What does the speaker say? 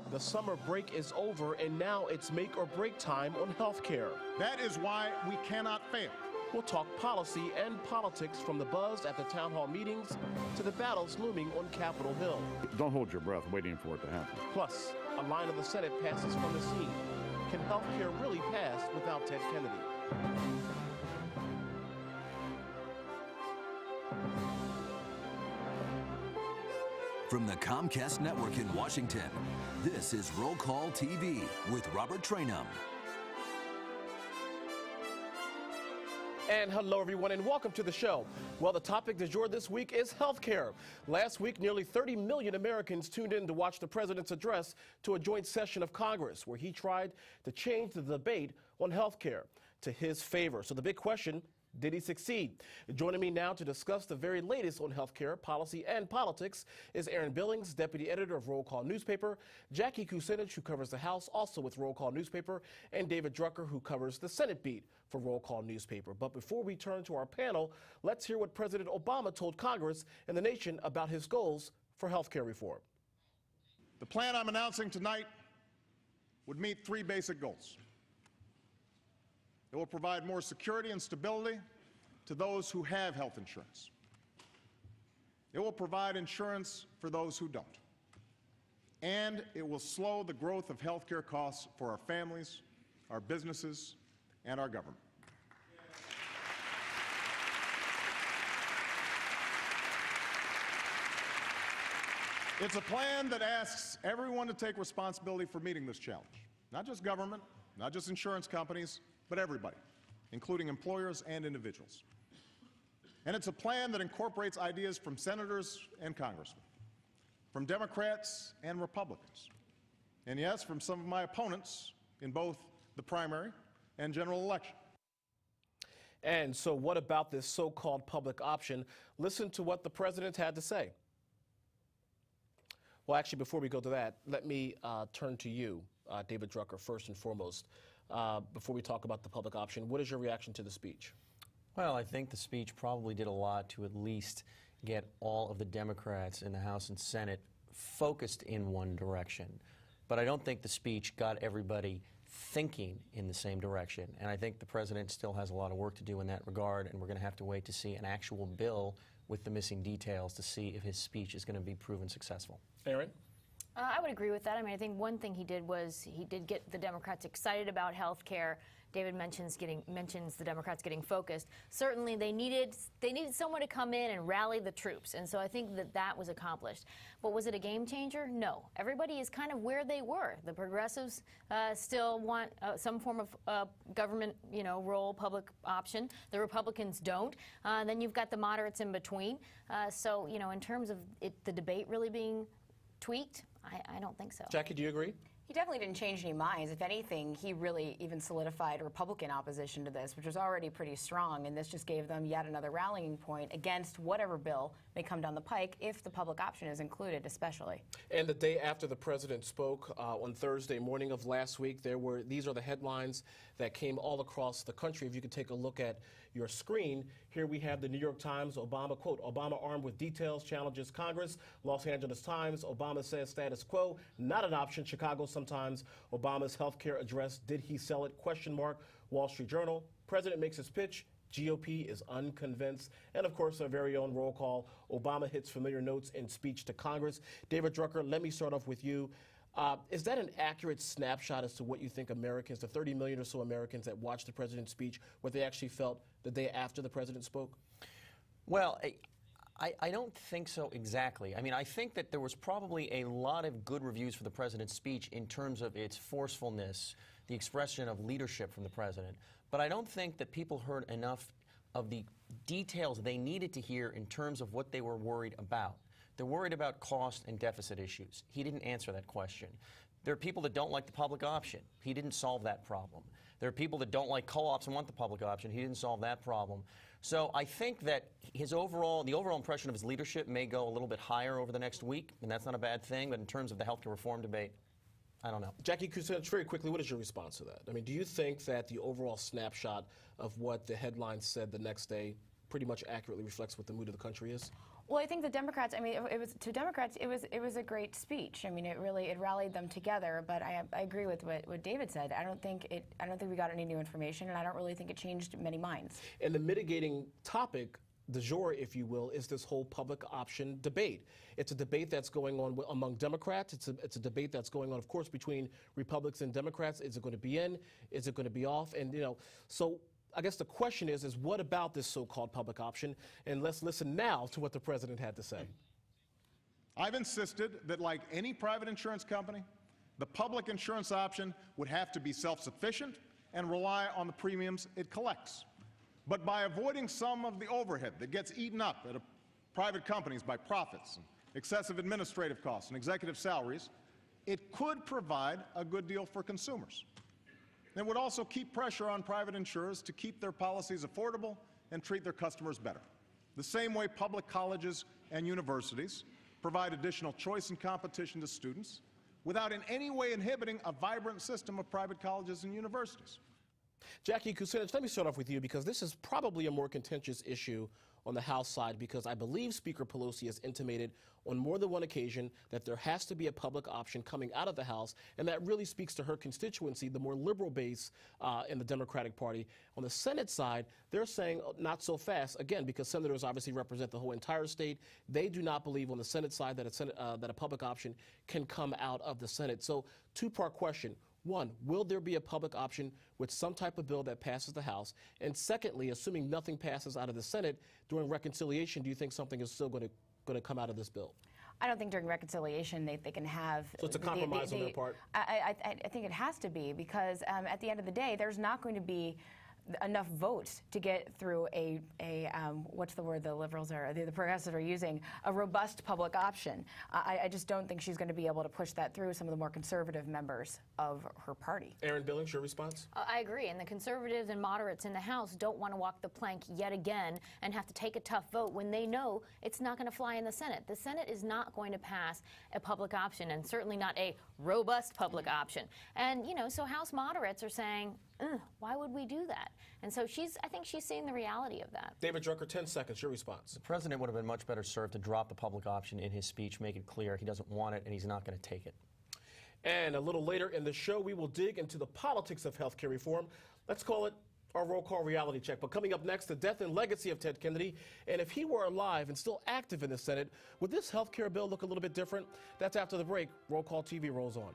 The summer break is over, and now it's make or break time on health care. That is why we cannot fail. We'll talk policy and politics, from the buzz at the town hall meetings to the battles looming on Capitol Hill. Don't hold your breath waiting for it to happen. Plus, a line of the Senate passes from the scene. Can health care really pass without Ted Kennedy? From the Comcast network in Washington, this is Roll Call TV with Robert Trainum. And hello, everyone, and welcome to the show. Well, the topic du jour this week is health care. Last week, nearly 30 million Americans tuned in to watch the president's address to a joint session of Congress, where he tried to change the debate on health care to his favor. So the big question: did he succeed? Joining me now to discuss the very latest on healthcare policy and politics is Aaron Billings, deputy editor of Roll Call Newspaper, Jackie Kucinich, who covers the House, also with Roll Call Newspaper, and David Drucker, who covers the Senate beat for Roll Call Newspaper. But before we turn to our panel, let's hear what President Obama told Congress and the nation about his goals for healthcare reform. The plan I'm announcing tonight would meet three basic goals. It will provide more security and stability to those who have health insurance. It will provide insurance for those who don't. And it will slow the growth of health care costs for our families, our businesses, and our government. It's a plan that asks everyone to take responsibility for meeting this challenge. Not just government, not just insurance companies, but everybody, including employers and individuals. And it's a plan that incorporates ideas from senators and congressmen, from Democrats and Republicans, and yes, from some of my opponents in both the primary and general election. And so what about this so-called public option? Listen to what the president had to say. Well, actually, before we go to that, let me turn to you, David Drucker, first and foremost. Before we talk about the public option, what is your reaction to the speech? Well, I think the speech probably did a lot to at least get all of the Democrats in the House and Senate focused in one direction. But I don't think the speech got everybody thinking in the same direction. And I think the president still has a lot of work to do in that regard, and we're going to have to wait to see an actual bill with the missing details to see if his speech is going to be proven successful. Aaron? I would agree with that. I mean, I think one thing he did was he did get the Democrats excited about health care. David mentions the Democrats getting focused. Certainly, they needed someone to come in and rally the troops, and so I think that was accomplished. But was it a game changer? No. Everybody is kind of where they were. The progressives still want some form of government, role, public option. The Republicans don't. Then you've got the moderates in between. So, in terms of the debate really being tweaked, I don't think so. Jackie, do you agree? He definitely didn't change any minds. If anything, he really even solidified Republican opposition to this, which was already pretty strong, and this just gave them yet another rallying point against whatever bill may come down the pike, if the public option is included, especially. And the day after the president spoke, on Thursday morning of last week, these are the headlines that came all across the country. If you could take a look at your screen, here we have the New York Times, Obama, quote, Obama armed with details challenges Congress. Los Angeles Times, Obama says status quo, not an option. Chicago sometimes. Obama's health care address, did he sell it? Question mark. Wall Street Journal, president makes his pitch. GOP is unconvinced. And, of course, our very own roll call. Obama hits familiar notes in speech to Congress. David Drucker, let me start off with you. Is that an accurate snapshot as to what you think Americans, the 30 million or so Americans that watched the president's speech, what they actually felt the day after the president spoke? Well, I don't think so exactly. I mean, I think that there was probably a lot of good reviews for the president's speech in terms of its forcefulness, the expression of leadership from the president. But I don't think that people heard enough of the details they needed to hear in terms of what they were worried about. They're worried about cost and deficit issues. He didn't answer that question. There are people that don't like the public option. He didn't solve that problem. There are people that don't like co-ops and want the public option. He didn't solve that problem. So I think that the overall impression of his leadership may go a little bit higher over the next week, and that's not a bad thing. But in terms of the health care reform debate, I don't know. Jackie Kucinich, very quickly, what is your response to that? I mean, do you think that the overall snapshot of what the headlines said the next day pretty much accurately reflects what the mood of the country is? Well, I think the Democrats. I mean, it was to Democrats. It was a great speech. I mean, it rallied them together. But I agree with what David said. I don't think we got any new information, and I don't really think it changed many minds. And the mitigating topic du jour, if you will, is this whole public option debate. It's a debate that's going on among Democrats. It's a debate that's going on, of course, between Republicans and Democrats. Is it going to be in? Is it going to be off? And so I guess the question is what about this so-called public option? And let's listen now to what the president had to say. I've insisted that, like any private insurance company, the public insurance option would have to be self-sufficient and rely on the premiums it collects. But by avoiding some of the overhead that gets eaten up at private companies by profits, and excessive administrative costs, and executive salaries, it could provide a good deal for consumers. It would also keep pressure on private insurers to keep their policies affordable and treat their customers better, the same way public colleges and universities provide additional choice and competition to students without in any way inhibiting a vibrant system of private colleges and universities. Jackie Kucinich, let me start off with you because this is probably a more contentious issue on the House side because I believe Speaker Pelosi has intimated on more than one occasion that there has to be a public option coming out of the House, and that really speaks to her constituency, the more liberal base in the Democratic Party. On the Senate side, they're saying not so fast, again, because senators obviously represent the whole entire state. They do not believe on the Senate side that a public option can come out of the Senate. So, two-part question. One, will there be a public option with some type of bill that passes the House? And secondly, assuming nothing passes out of the Senate, during reconciliation, do you think something is still going to come out of this bill? I don't think during reconciliation they can have... So it's a compromise on their part? I think it has to be because at the end of the day, there's not going to be enough votes to get through what's the word the liberals are, the progressives are using, a robust public option. I just don't think she's going to be able to push that through some of the more conservative members of her party. Aaron Billings, your response? I agree, and the conservatives and moderates in the House don't want to walk the plank yet again and have to take a tough vote when they know it's not going to fly in the Senate. The Senate is not going to pass a public option, and certainly not a robust public option. And, so House moderates are saying, why would we do that? And so I think she's seeing the reality of that. David Drucker, 10 seconds, your response. The president would have been much better served to drop the public option in his speech, make it clear he doesn't want it and he's not going to take it. And a little later in the show, we will dig into the politics of health care reform. Let's call it our roll call reality check. But coming up next, the death and legacy of Ted Kennedy. And if he were alive and still active in the Senate, would this health care bill look a little bit different? That's after the break. Roll Call TV rolls on.